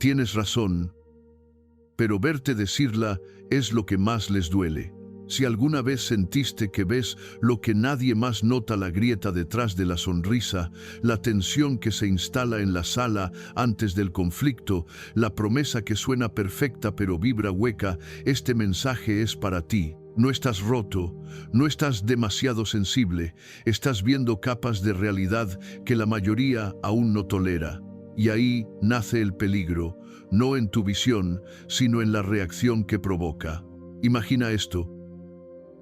Tienes razón, pero verte decirla es lo que más les duele. Si alguna vez sentiste que ves lo que nadie más nota, la grieta detrás de la sonrisa, la tensión que se instala en la sala antes del conflicto, la promesa que suena perfecta pero vibra hueca, este mensaje es para ti. No estás roto, no estás demasiado sensible, estás viendo capas de realidad que la mayoría aún no tolera. Y ahí nace el peligro, no en tu visión, sino en la reacción que provoca. Imagina esto.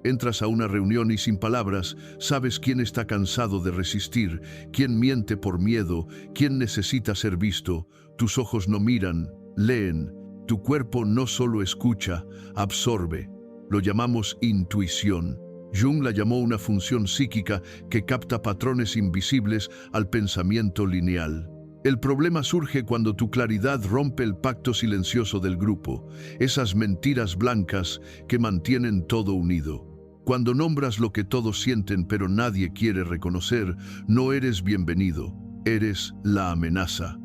Entras a una reunión y sin palabras sabes quién está cansado de resistir, quién miente por miedo, quién necesita ser visto. Tus ojos no miran, leen. Tu cuerpo no solo escucha, absorbe. Lo llamamos intuición. Jung la llamó una función psíquica que capta patrones invisibles al pensamiento lineal. El problema surge cuando tu claridad rompe el pacto silencioso del grupo, esas mentiras blancas que mantienen todo unido. Cuando nombras lo que todos sienten pero nadie quiere reconocer, no eres bienvenido, eres la amenaza.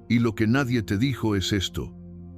Y lo que nadie te dijo es esto: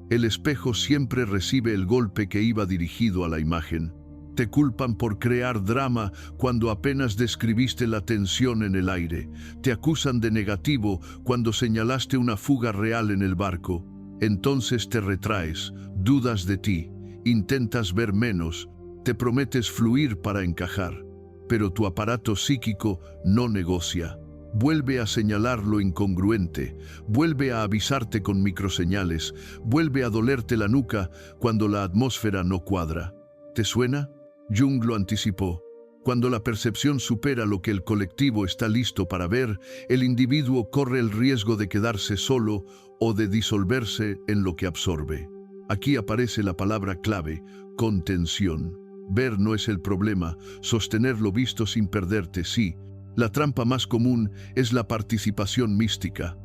el espejo siempre recibe el golpe que iba dirigido a la imagen. Te culpan por crear drama cuando apenas describiste la tensión en el aire. Te acusan de negativo cuando señalaste una fuga real en el barco. Entonces te retraes, dudas de ti, intentas ver menos, te prometes fluir para encajar. Pero tu aparato psíquico no negocia. Vuelve a señalar lo incongruente, vuelve a avisarte con microseñales, vuelve a dolerte la nuca cuando la atmósfera no cuadra. ¿Te suena? Jung lo anticipó. Cuando la percepción supera lo que el colectivo está listo para ver, el individuo corre el riesgo de quedarse solo o de disolverse en lo que absorbe. Aquí aparece la palabra clave: contención. Ver no es el problema, sostener lo visto sin perderte, sí. La trampa más común es la participación mística.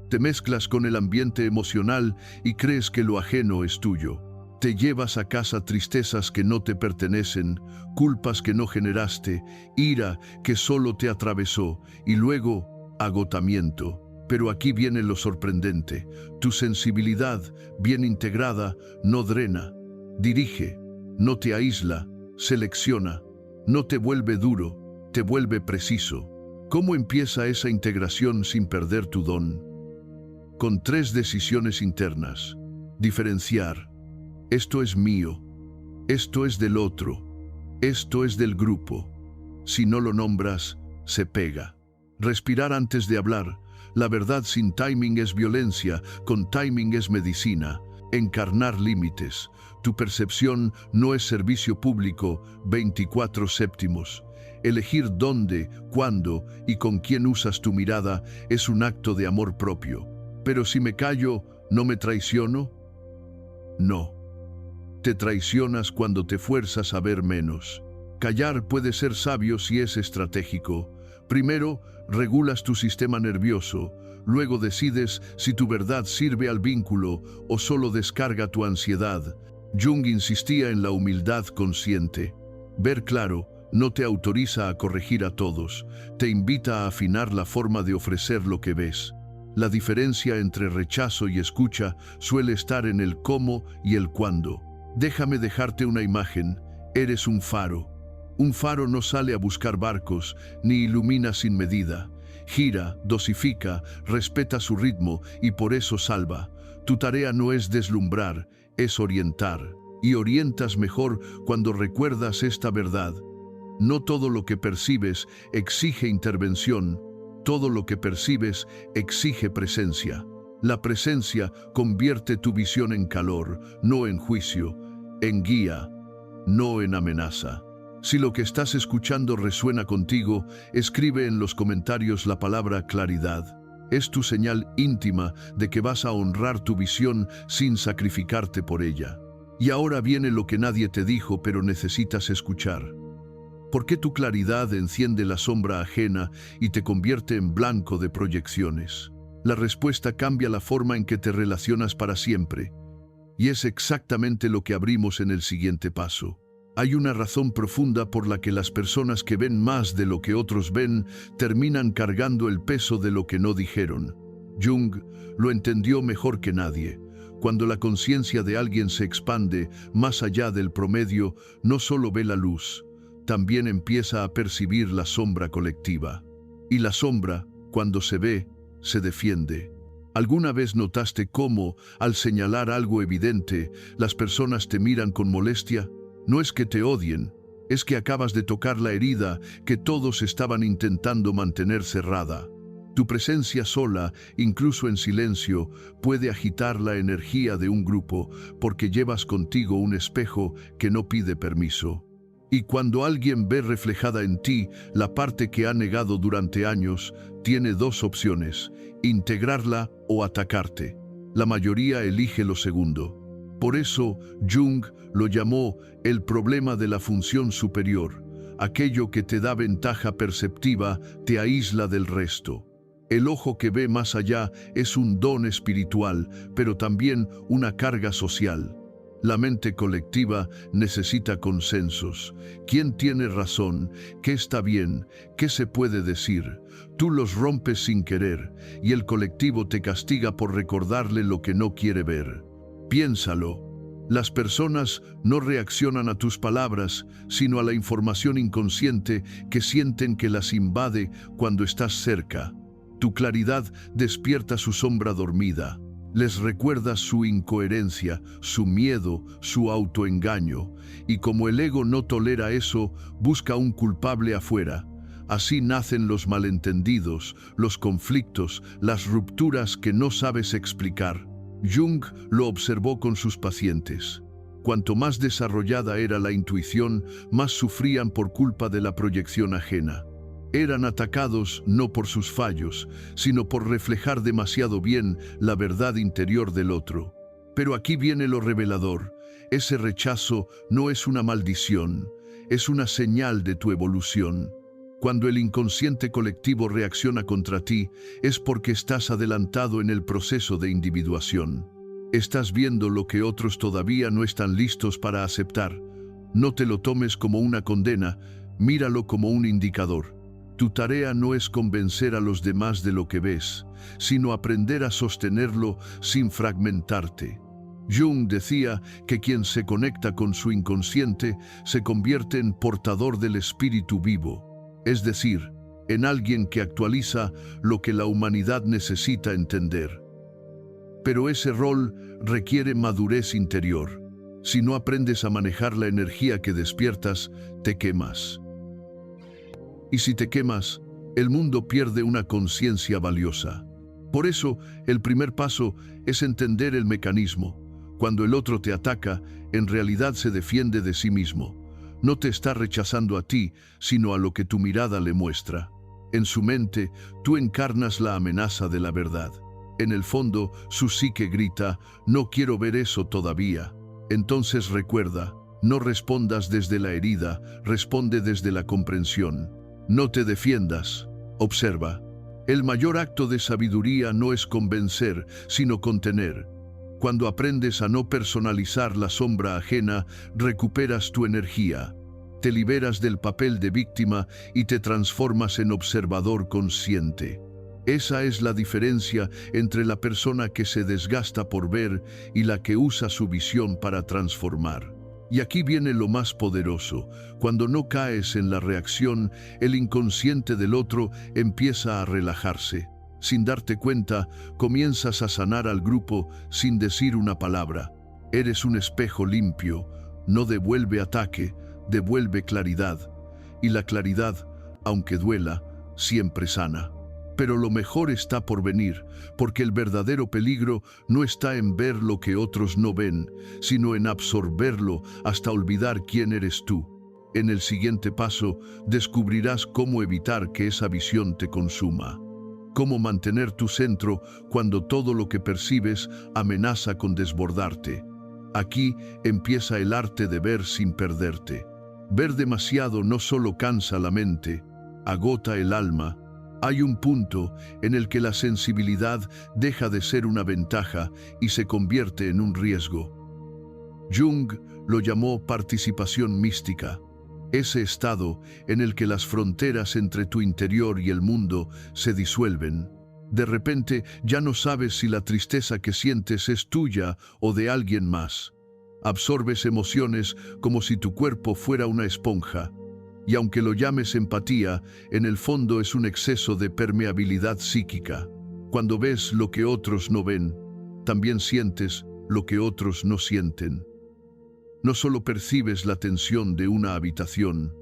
Te mezclas con el ambiente emocional y crees que lo ajeno es tuyo. Te llevas a casa tristezas que no te pertenecen, culpas que no generaste, ira que solo te atravesó y luego agotamiento. Pero aquí viene lo sorprendente. Tu sensibilidad, bien integrada, no drena, dirige, no te aísla, selecciona, no te vuelve duro, te vuelve preciso. ¿Cómo empieza esa integración sin perder tu don? Con 3 decisiones internas. Diferenciar. Esto es mío, esto es del otro, esto es del grupo. Si no lo nombras, se pega. Respirar antes de hablar. La verdad sin timing es violencia, con timing es medicina. Encarnar límites. Tu percepción no es servicio público 24/7. Elegir dónde, cuándo y con quién usas tu mirada es un acto de amor propio. Pero si me callo, ¿no me traiciono? No. Te traicionas cuando te fuerzas a ver menos. Callar puede ser sabio si es estratégico. Primero, regulas tu sistema nervioso. Luego decides si tu verdad sirve al vínculo o solo descarga tu ansiedad. Jung insistía en la humildad consciente. Ver claro no te autoriza a corregir a todos. Te invita a afinar la forma de ofrecer lo que ves. La diferencia entre rechazo y escucha suele estar en el cómo y el cuándo. Déjame dejarte una imagen. Eres un faro. Un faro no sale a buscar barcos, ni ilumina sin medida. Gira, dosifica, respeta su ritmo y por eso salva. Tu tarea no es deslumbrar, es orientar. Y orientas mejor cuando recuerdas esta verdad. No todo lo que percibes exige intervención. Todo lo que percibes exige presencia. La presencia convierte tu visión en calor, no en juicio, en guía, no en amenaza. Si lo que estás escuchando resuena contigo, escribe en los comentarios la palabra claridad. Es tu señal íntima de que vas a honrar tu visión sin sacrificarte por ella. Y ahora viene lo que nadie te dijo, pero necesitas escuchar. ¿Por qué tu claridad enciende la sombra ajena y te convierte en blanco de proyecciones? La respuesta cambia la forma en que te relacionas para siempre. Y es exactamente lo que abrimos en el siguiente paso. Hay una razón profunda por la que las personas que ven más de lo que otros ven terminan cargando el peso de lo que no dijeron. Jung lo entendió mejor que nadie. Cuando la conciencia de alguien se expande más allá del promedio, no solo ve la luz, también empieza a percibir la sombra colectiva. Y la sombra, cuando se ve, se defiende. ¿Alguna vez notaste cómo, al señalar algo evidente, las personas te miran con molestia? No es que te odien, es que acabas de tocar la herida que todos estaban intentando mantener cerrada. Tu presencia sola, incluso en silencio, puede agitar la energía de un grupo porque llevas contigo un espejo que no pide permiso. Y cuando alguien ve reflejada en ti la parte que ha negado durante años, tiene dos opciones: integrarla o atacarte. La mayoría elige lo segundo. Por eso, Jung lo llamó el problema de la función superior. Aquello que te da ventaja perceptiva te aísla del resto. El ojo que ve más allá es un don espiritual, pero también una carga social. La mente colectiva necesita consensos. ¿Quién tiene razón? ¿Qué está bien? ¿Qué se puede decir? Tú los rompes sin querer, y el colectivo te castiga por recordarle lo que no quiere ver. Piénsalo. Las personas no reaccionan a tus palabras, sino a la información inconsciente que sienten que las invade cuando estás cerca. Tu claridad despierta su sombra dormida. Les recuerdas su incoherencia, su miedo, su autoengaño, y como el ego no tolera eso, busca un culpable afuera. Así nacen los malentendidos, los conflictos, las rupturas que no sabes explicar. Jung lo observó con sus pacientes. Cuanto más desarrollada era la intuición, más sufrían por culpa de la proyección ajena. Eran atacados no por sus fallos, sino por reflejar demasiado bien la verdad interior del otro. Pero aquí viene lo revelador. Ese rechazo no es una maldición, es una señal de tu evolución. Cuando el inconsciente colectivo reacciona contra ti, es porque estás adelantado en el proceso de individuación. Estás viendo lo que otros todavía no están listos para aceptar. No te lo tomes como una condena, míralo como un indicador. Tu tarea no es convencer a los demás de lo que ves, sino aprender a sostenerlo sin fragmentarte. Jung decía que quien se conecta con su inconsciente se convierte en portador del espíritu vivo, es decir, en alguien que actualiza lo que la humanidad necesita entender. Pero ese rol requiere madurez interior. Si no aprendes a manejar la energía que despiertas, te quemas. Y si te quemas, el mundo pierde una conciencia valiosa. Por eso, el primer paso es entender el mecanismo. Cuando el otro te ataca, en realidad se defiende de sí mismo. No te está rechazando a ti, sino a lo que tu mirada le muestra. En su mente, tú encarnas la amenaza de la verdad. En el fondo, su psique grita: no quiero ver eso todavía. Entonces recuerda, no respondas desde la herida, responde desde la comprensión. No te defiendas, observa. El mayor acto de sabiduría no es convencer, sino contener. Cuando aprendes a no personalizar la sombra ajena, recuperas tu energía. Te liberas del papel de víctima y te transformas en observador consciente. Esa es la diferencia entre la persona que se desgasta por ver y la que usa su visión para transformar. Y aquí viene lo más poderoso. Cuando no caes en la reacción, el inconsciente del otro empieza a relajarse. Sin darte cuenta, comienzas a sanar al grupo sin decir una palabra. Eres un espejo limpio, no devuelve ataque, devuelve claridad. Y la claridad, aunque duela, siempre sana. Pero lo mejor está por venir, porque el verdadero peligro no está en ver lo que otros no ven, sino en absorberlo hasta olvidar quién eres tú. En el siguiente paso, descubrirás cómo evitar que esa visión te consuma. Cómo mantener tu centro cuando todo lo que percibes amenaza con desbordarte. Aquí empieza el arte de ver sin perderte. Ver demasiado no solo cansa la mente, agota el alma. Hay un punto en el que la sensibilidad deja de ser una ventaja y se convierte en un riesgo. Jung lo llamó participación mística, ese estado en el que las fronteras entre tu interior y el mundo se disuelven. De repente ya no sabes si la tristeza que sientes es tuya o de alguien más. Absorbes emociones como si tu cuerpo fuera una esponja. Y aunque lo llames empatía, en el fondo es un exceso de permeabilidad psíquica. Cuando ves lo que otros no ven, también sientes lo que otros no sienten. No solo percibes la tensión de una habitación,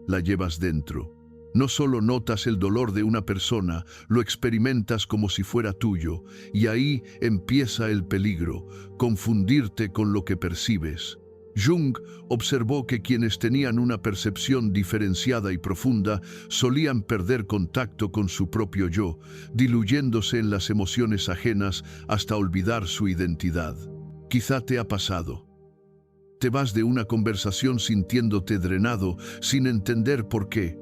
la llevas dentro. No solo notas el dolor de una persona, lo experimentas como si fuera tuyo, y ahí empieza el peligro, confundirte con lo que percibes. Jung observó que quienes tenían una percepción diferenciada y profunda solían perder contacto con su propio yo, diluyéndose en las emociones ajenas hasta olvidar su identidad. Quizá te ha pasado. Te vas de una conversación sintiéndote drenado, sin entender por qué,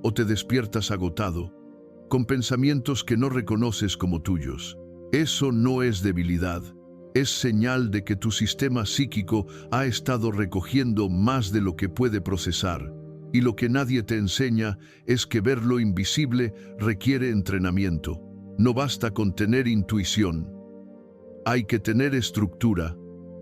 o te despiertas agotado, con pensamientos que no reconoces como tuyos. Eso no es debilidad. Es señal de que tu sistema psíquico ha estado recogiendo más de lo que puede procesar, y lo que nadie te enseña es que ver lo invisible requiere entrenamiento. No basta con tener intuición. Hay que tener estructura.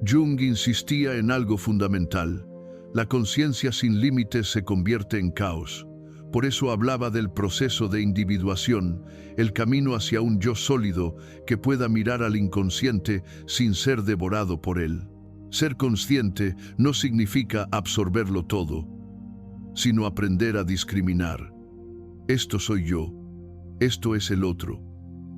Jung insistía en algo fundamental. La conciencia sin límites se convierte en caos. Por eso hablaba del proceso de individuación, el camino hacia un yo sólido que pueda mirar al inconsciente sin ser devorado por él. Ser consciente no significa absorberlo todo, sino aprender a discriminar. Esto soy yo, esto es el otro,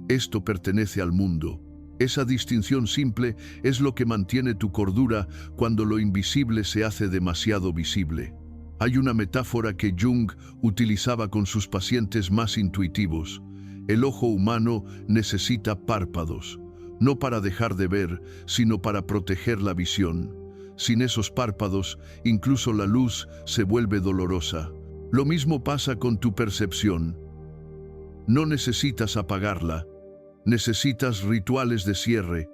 esto pertenece al mundo. Esa distinción simple es lo que mantiene tu cordura cuando lo invisible se hace demasiado visible. Hay una metáfora que Jung utilizaba con sus pacientes más intuitivos. El ojo humano necesita párpados, no para dejar de ver, sino para proteger la visión. Sin esos párpados, incluso la luz se vuelve dolorosa. Lo mismo pasa con tu percepción. No necesitas apagarla, necesitas rituales de cierre,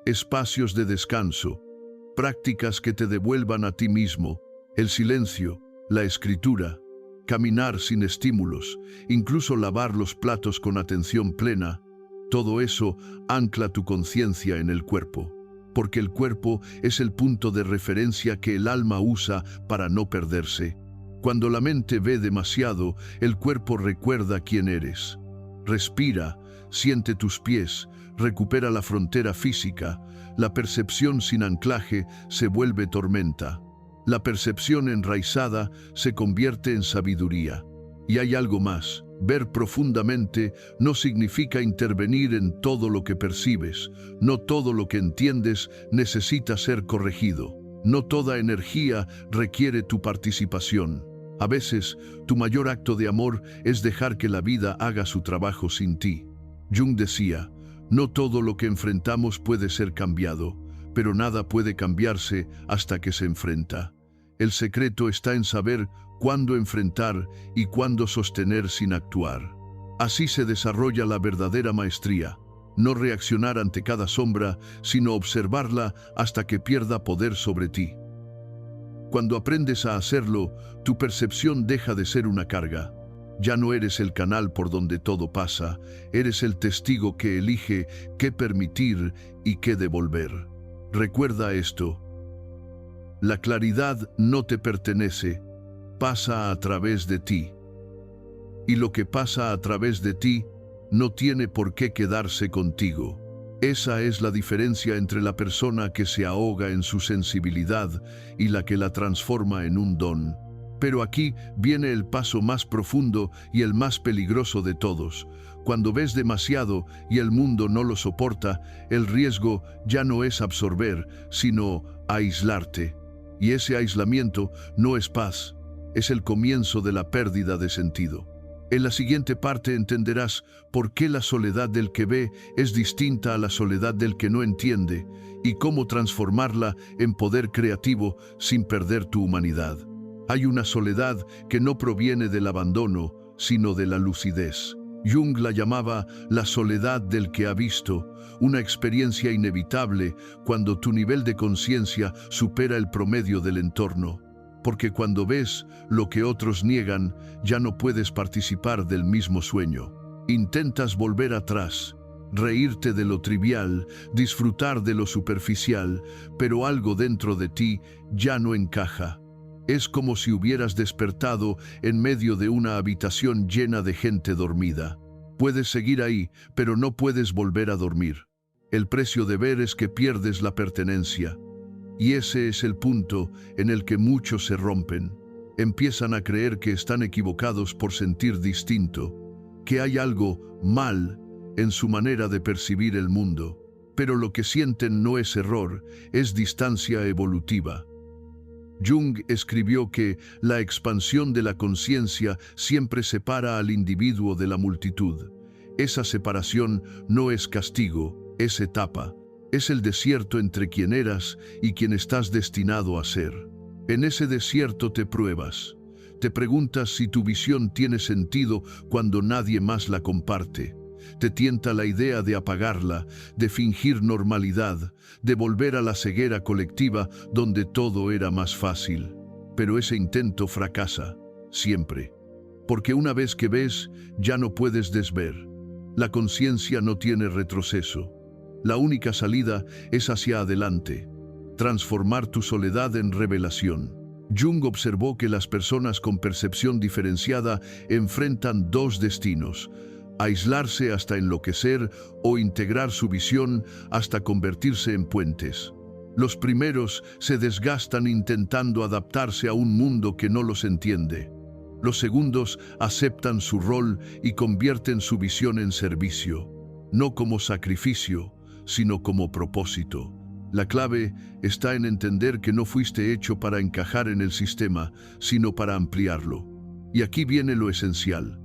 espacios de descanso, prácticas que te devuelvan a ti mismo, el silencio, la escritura, caminar sin estímulos, incluso lavar los platos con atención plena. Todo eso ancla tu conciencia en el cuerpo, porque el cuerpo es el punto de referencia que el alma usa para no perderse. Cuando la mente ve demasiado, el cuerpo recuerda quién eres. Respira, siente tus pies, recupera la frontera física. La percepción sin anclaje se vuelve tormenta. La percepción enraizada se convierte en sabiduría. Y hay algo más. Ver profundamente no significa intervenir en todo lo que percibes. No todo lo que entiendes necesita ser corregido. No toda energía requiere tu participación. A veces, tu mayor acto de amor es dejar que la vida haga su trabajo sin ti. Jung decía, no todo lo que enfrentamos puede ser cambiado, pero nada puede cambiarse hasta que se enfrenta. El secreto está en saber cuándo enfrentar y cuándo sostener sin actuar. Así se desarrolla la verdadera maestría. No reaccionar ante cada sombra, sino observarla hasta que pierda poder sobre ti. Cuando aprendes a hacerlo, tu percepción deja de ser una carga. Ya no eres el canal por donde todo pasa, eres el testigo que elige qué permitir y qué devolver. Recuerda esto. La claridad no te pertenece, pasa a través de ti. Y lo que pasa a través de ti no tiene por qué quedarse contigo. Esa es la diferencia entre la persona que se ahoga en su sensibilidad y la que la transforma en un don. Pero aquí viene el paso más profundo y el más peligroso de todos. Cuando ves demasiado y el mundo no lo soporta, el riesgo ya no es absorber, sino aislarte. Y ese aislamiento no es paz, es el comienzo de la pérdida de sentido. En la siguiente parte entenderás por qué la soledad del que ve es distinta a la soledad del que no entiende y cómo transformarla en poder creativo sin perder tu humanidad. Hay una soledad que no proviene del abandono, sino de la lucidez. Jung la llamaba la soledad del que ha visto, una experiencia inevitable cuando tu nivel de conciencia supera el promedio del entorno. Porque cuando ves lo que otros niegan, ya no puedes participar del mismo sueño. Intentas volver atrás, reírte de lo trivial, disfrutar de lo superficial, pero algo dentro de ti ya no encaja. Es como si hubieras despertado en medio de una habitación llena de gente dormida. Puedes seguir ahí, pero no puedes volver a dormir. El precio de ver es que pierdes la pertenencia. Y ese es el punto en el que muchos se rompen. Empiezan a creer que están equivocados por sentir distinto, que hay algo mal en su manera de percibir el mundo. Pero lo que sienten no es error, es distancia evolutiva. Jung escribió que la expansión de la conciencia siempre separa al individuo de la multitud. Esa separación no es castigo, es etapa. Es el desierto entre quien eras y quien estás destinado a ser. En ese desierto te pruebas. Te preguntas si tu visión tiene sentido cuando nadie más la comparte. Te tienta la idea de apagarla, de fingir normalidad, de volver a la ceguera colectiva donde todo era más fácil. Pero ese intento fracasa, siempre. Porque una vez que ves, ya no puedes desver. La conciencia no tiene retroceso. La única salida es hacia adelante. Transformar tu soledad en revelación. Jung observó que las personas con percepción diferenciada enfrentan dos destinos: aislarse hasta enloquecer o integrar su visión hasta convertirse en puentes. Los primeros se desgastan intentando adaptarse a un mundo que no los entiende. Los segundos aceptan su rol y convierten su visión en servicio, no como sacrificio, sino como propósito. La clave está en entender que no fuiste hecho para encajar en el sistema, sino para ampliarlo. Y aquí viene lo esencial.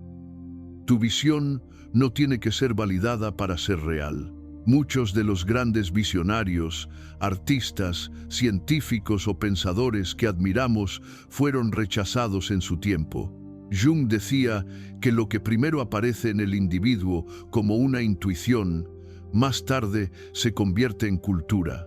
Tu visión no tiene que ser validada para ser real. Muchos de los grandes visionarios, artistas, científicos o pensadores que admiramos fueron rechazados en su tiempo. Jung decía que lo que primero aparece en el individuo como una intuición, más tarde se convierte en cultura.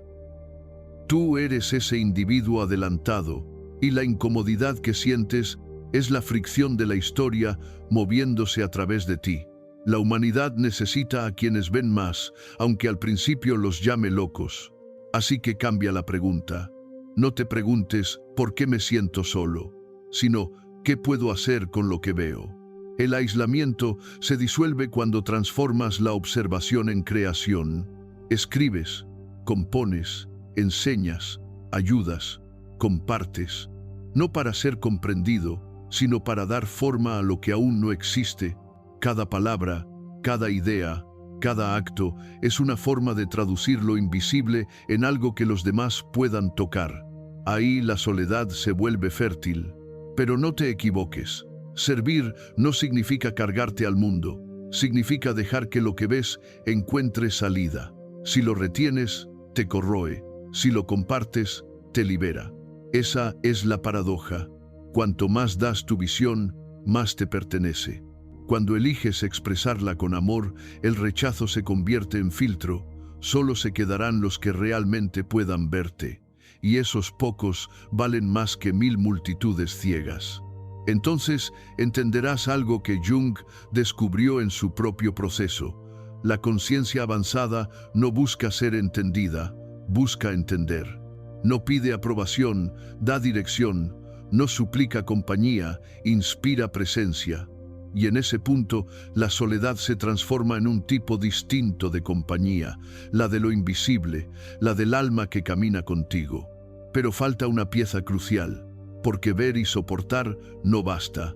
Tú eres ese individuo adelantado, y la incomodidad que sientes es la fricción de la historia moviéndose a través de ti. La humanidad necesita a quienes ven más, aunque al principio los llame locos. Así que cambia la pregunta. No te preguntes ¿por qué me siento solo?, sino ¿qué puedo hacer con lo que veo? El aislamiento se disuelve cuando transformas la observación en creación. Escribes, compones, enseñas, ayudas, compartes, no para ser comprendido, sino para dar forma a lo que aún no existe. Cada palabra, cada idea, cada acto es una forma de traducir lo invisible en algo que los demás puedan tocar. Ahí la soledad se vuelve fértil. Pero no te equivoques. Servir no significa cargarte al mundo. Significa dejar que lo que ves encuentre salida. Si lo retienes, te corroe. Si lo compartes, te libera. Esa es la paradoja. Cuanto más das tu visión, más te pertenece. Cuando eliges expresarla con amor, el rechazo se convierte en filtro. Solo se quedarán los que realmente puedan verte. Y esos pocos valen más que 1000 multitudes ciegas. Entonces entenderás algo que Jung descubrió en su propio proceso. La conciencia avanzada no busca ser entendida, busca entender. No pide aprobación, da dirección, no suplica compañía, inspira presencia. Y en ese punto, la soledad se transforma en un tipo distinto de compañía, la de lo invisible, la del alma que camina contigo. Pero falta una pieza crucial, porque ver y soportar no basta.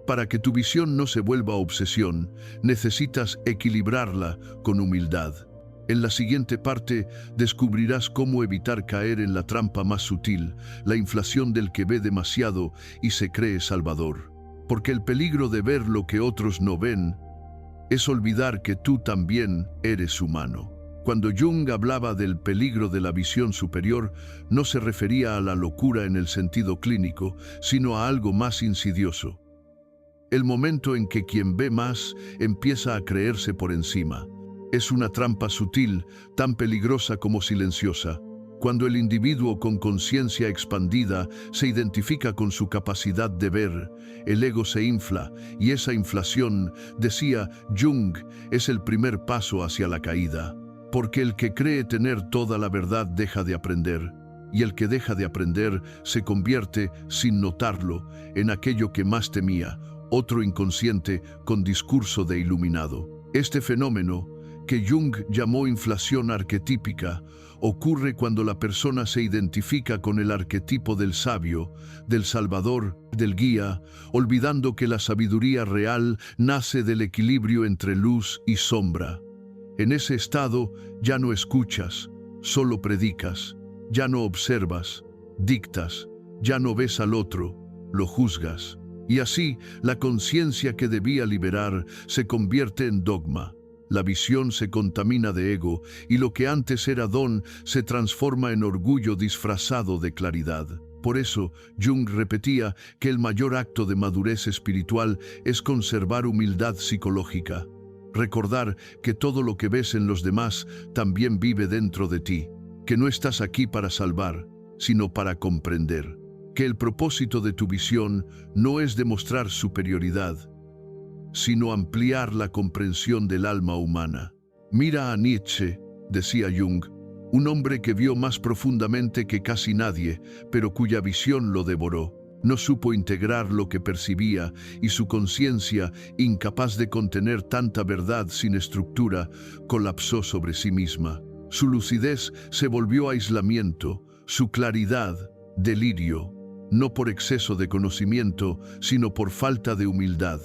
Para que tu visión no se vuelva obsesión, necesitas equilibrarla con humildad. En la siguiente parte descubrirás cómo evitar caer en la trampa más sutil, la inflación del que ve demasiado y se cree salvador. Porque el peligro de ver lo que otros no ven es olvidar que tú también eres humano. Cuando Jung hablaba del peligro de la visión superior, no se refería a la locura en el sentido clínico, sino a algo más insidioso. El momento en que quien ve más empieza a creerse por encima. Es una trampa sutil, tan peligrosa como silenciosa. Cuando el individuo con conciencia expandida se identifica con su capacidad de ver, el ego se infla, y esa inflación, decía Jung, es el primer paso hacia la caída. Porque el que cree tener toda la verdad deja de aprender, y el que deja de aprender se convierte, sin notarlo, en aquello que más temía, otro inconsciente con discurso de iluminado. Este fenómeno, que Jung llamó inflación arquetípica, ocurre cuando la persona se identifica con el arquetipo del sabio, del salvador, del guía, olvidando que la sabiduría real nace del equilibrio entre luz y sombra. En ese estado ya no escuchas, solo predicas, ya no observas, dictas, ya no ves al otro, lo juzgas. Y así, la conciencia que debía liberar se convierte en dogma. La visión se contamina de ego y lo que antes era don se transforma en orgullo disfrazado de claridad. Por eso, Jung repetía que el mayor acto de madurez espiritual es conservar humildad psicológica. Recordar que todo lo que ves en los demás también vive dentro de ti, que no estás aquí para salvar, sino para comprender, que el propósito de tu visión no es demostrar superioridad, sino ampliar la comprensión del alma humana. Mira a Nietzsche, decía Jung, un hombre que vio más profundamente que casi nadie, pero cuya visión lo devoró. No supo integrar lo que percibía y su conciencia, incapaz de contener tanta verdad sin estructura, colapsó sobre sí misma. Su lucidez se volvió aislamiento, su claridad, delirio, no por exceso de conocimiento, sino por falta de humildad.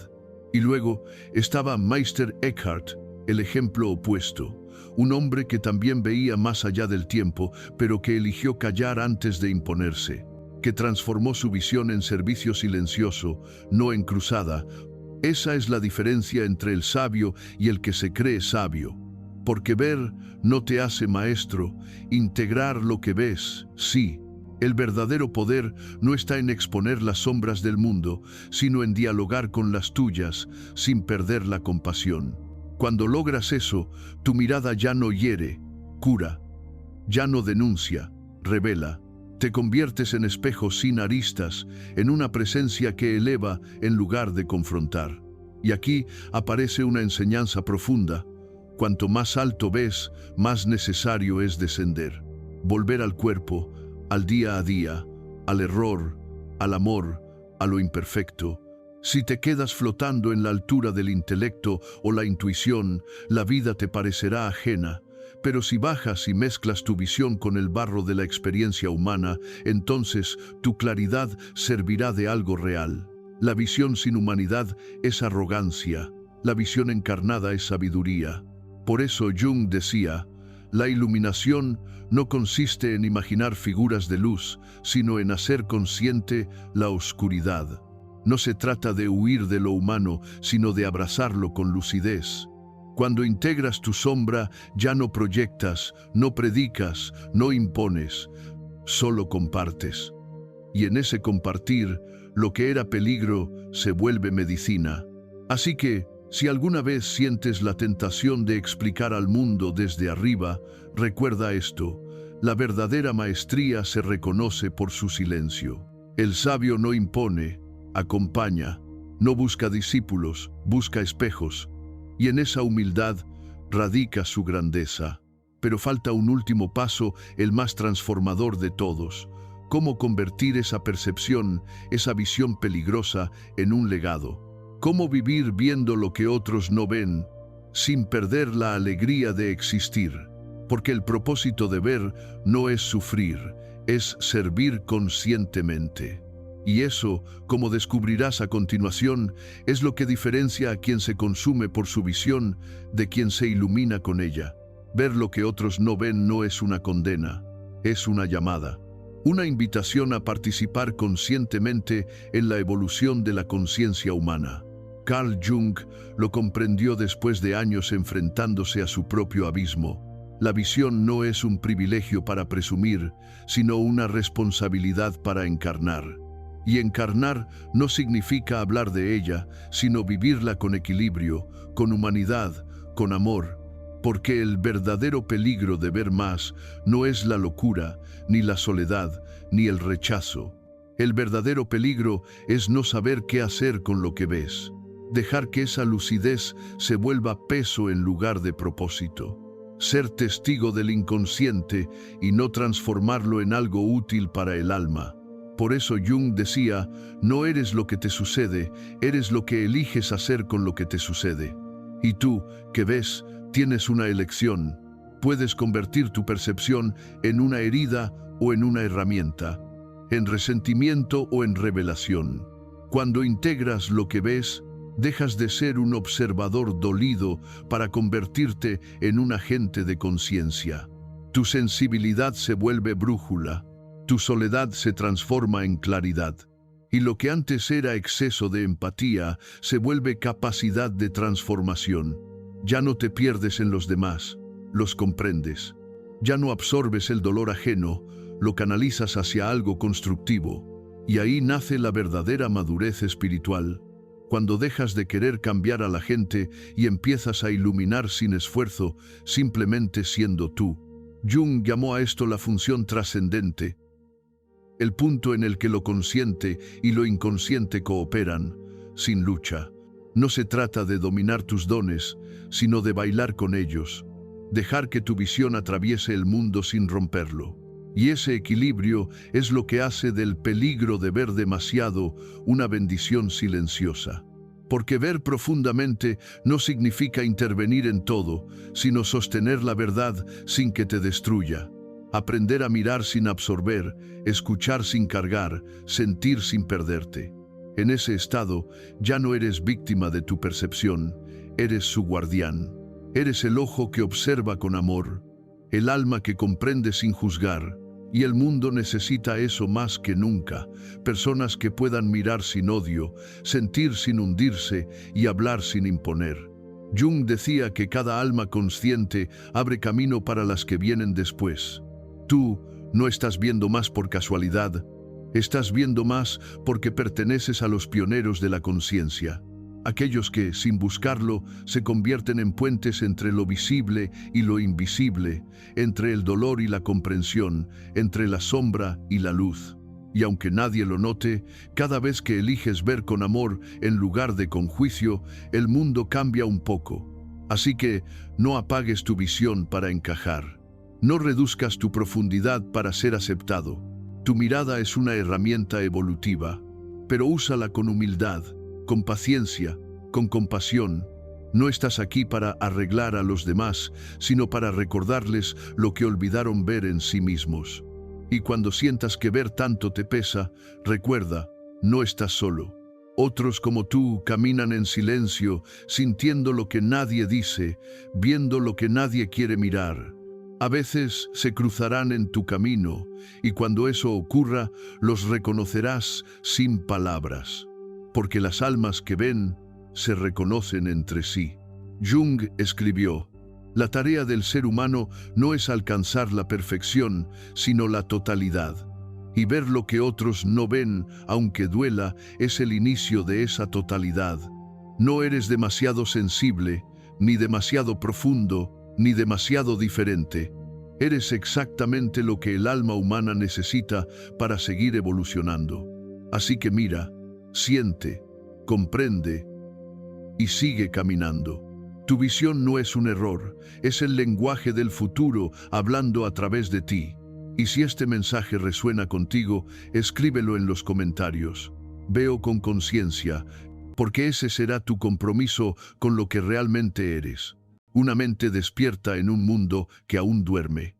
Y luego estaba Meister Eckhart, el ejemplo opuesto, un hombre que también veía más allá del tiempo, pero que eligió callar antes de imponerse, que transformó su visión en servicio silencioso, no en cruzada. Esa es la diferencia entre el sabio y el que se cree sabio. Porque ver no te hace maestro, integrar lo que ves, sí. El verdadero poder no está en exponer las sombras del mundo, sino en dialogar con las tuyas, sin perder la compasión. Cuando logras eso, tu mirada ya no hiere, cura, ya no denuncia, revela. Te conviertes en espejo sin aristas, en una presencia que eleva en lugar de confrontar. Y aquí aparece una enseñanza profunda. Cuanto más alto ves, más necesario es descender. Volver al cuerpo, al día a día, al error, al amor, a lo imperfecto. Si te quedas flotando en la altura del intelecto o la intuición, la vida te parecerá ajena. Pero si bajas y mezclas tu visión con el barro de la experiencia humana, entonces tu claridad servirá de algo real. La visión sin humanidad es arrogancia, la visión encarnada es sabiduría. Por eso Jung decía, la iluminación no consiste en imaginar figuras de luz, sino en hacer consciente la oscuridad. No se trata de huir de lo humano, sino de abrazarlo con lucidez. Cuando integras tu sombra, ya no proyectas, no predicas, no impones, solo compartes. Y en ese compartir, lo que era peligro se vuelve medicina. Así que, si alguna vez sientes la tentación de explicar al mundo desde arriba, recuerda esto: la verdadera maestría se reconoce por su silencio. El sabio no impone, acompaña, no busca discípulos, busca espejos. Y en esa humildad radica su grandeza. Pero falta un último paso, el más transformador de todos. ¿Cómo convertir esa percepción, esa visión peligrosa, en un legado? ¿Cómo vivir viendo lo que otros no ven, sin perder la alegría de existir? Porque el propósito de ver no es sufrir, es servir conscientemente. Y eso, como descubrirás a continuación, es lo que diferencia a quien se consume por su visión de quien se ilumina con ella. Ver lo que otros no ven no es una condena, es una llamada. Una invitación a participar conscientemente en la evolución de la conciencia humana. Carl Jung lo comprendió después de años enfrentándose a su propio abismo. La visión no es un privilegio para presumir, sino una responsabilidad para encarnar. Y encarnar no significa hablar de ella, sino vivirla con equilibrio, con humanidad, con amor. porque el verdadero peligro de ver más no es la locura, ni la soledad, ni el rechazo. El verdadero peligro es no saber qué hacer con lo que ves. Dejar que esa lucidez se vuelva peso en lugar de propósito. Ser testigo del inconsciente y no transformarlo en algo útil para el alma. Por eso Jung decía, no eres lo que te sucede, eres lo que eliges hacer con lo que te sucede. Y tú, que ves, tienes una elección. Puedes convertir tu percepción en una herida o en una herramienta, en resentimiento o en revelación. Cuando integras lo que ves, dejas de ser un observador dolido para convertirte en un agente de conciencia. Tu sensibilidad se vuelve brújula, tu soledad se transforma en claridad, y lo que antes era exceso de empatía se vuelve capacidad de transformación. Ya no te pierdes en los demás, los comprendes. Ya no absorbes el dolor ajeno, lo canalizas hacia algo constructivo, y ahí nace la verdadera madurez espiritual. Cuando dejas de querer cambiar a la gente y empiezas a iluminar sin esfuerzo, simplemente siendo tú. Jung llamó a esto la función trascendente, el punto en el que lo consciente y lo inconsciente cooperan, sin lucha. No se trata de dominar tus dones, sino de bailar con ellos, dejar que tu visión atraviese el mundo sin romperlo. Y ese equilibrio es lo que hace del peligro de ver demasiado una bendición silenciosa. Porque ver profundamente no significa intervenir en todo, sino sostener la verdad sin que te destruya. Aprender a mirar sin absorber, escuchar sin cargar, sentir sin perderte. En ese estado, ya no eres víctima de tu percepción, eres su guardián. Eres el ojo que observa con amor, el alma que comprende sin juzgar. Y el mundo necesita eso más que nunca, personas que puedan mirar sin odio, sentir sin hundirse y hablar sin imponer. Jung decía que cada alma consciente abre camino para las que vienen después. Tú no estás viendo más por casualidad, estás viendo más porque perteneces a los pioneros de la conciencia. Aquellos que, sin buscarlo, se convierten en puentes entre lo visible y lo invisible, entre el dolor y la comprensión, entre la sombra y la luz. Y aunque nadie lo note, cada vez que eliges ver con amor en lugar de con juicio, el mundo cambia un poco. Así que no apagues tu visión para encajar. No reduzcas tu profundidad para ser aceptado. Tu mirada es una herramienta evolutiva, pero úsala con humildad, con paciencia, con compasión. No estás aquí para arreglar a los demás, sino para recordarles lo que olvidaron ver en sí mismos. Y cuando sientas que ver tanto te pesa, recuerda, no estás solo. Otros como tú caminan en silencio, sintiendo lo que nadie dice, viendo lo que nadie quiere mirar. A veces se cruzarán en tu camino, y cuando eso ocurra, los reconocerás sin palabras. Porque las almas que ven se reconocen entre sí. Jung escribió, la tarea del ser humano no es alcanzar la perfección, sino la totalidad. Y ver lo que otros no ven, aunque duela, es el inicio de esa totalidad. No eres demasiado sensible, ni demasiado profundo, ni demasiado diferente. Eres exactamente lo que el alma humana necesita para seguir evolucionando. Así que mira, siente, comprende y sigue caminando. Tu visión no es un error, es el lenguaje del futuro hablando a través de ti. Y si este mensaje resuena contigo, escríbelo en los comentarios. Veo con conciencia, porque ese será tu compromiso con lo que realmente eres. Una mente despierta en un mundo que aún duerme.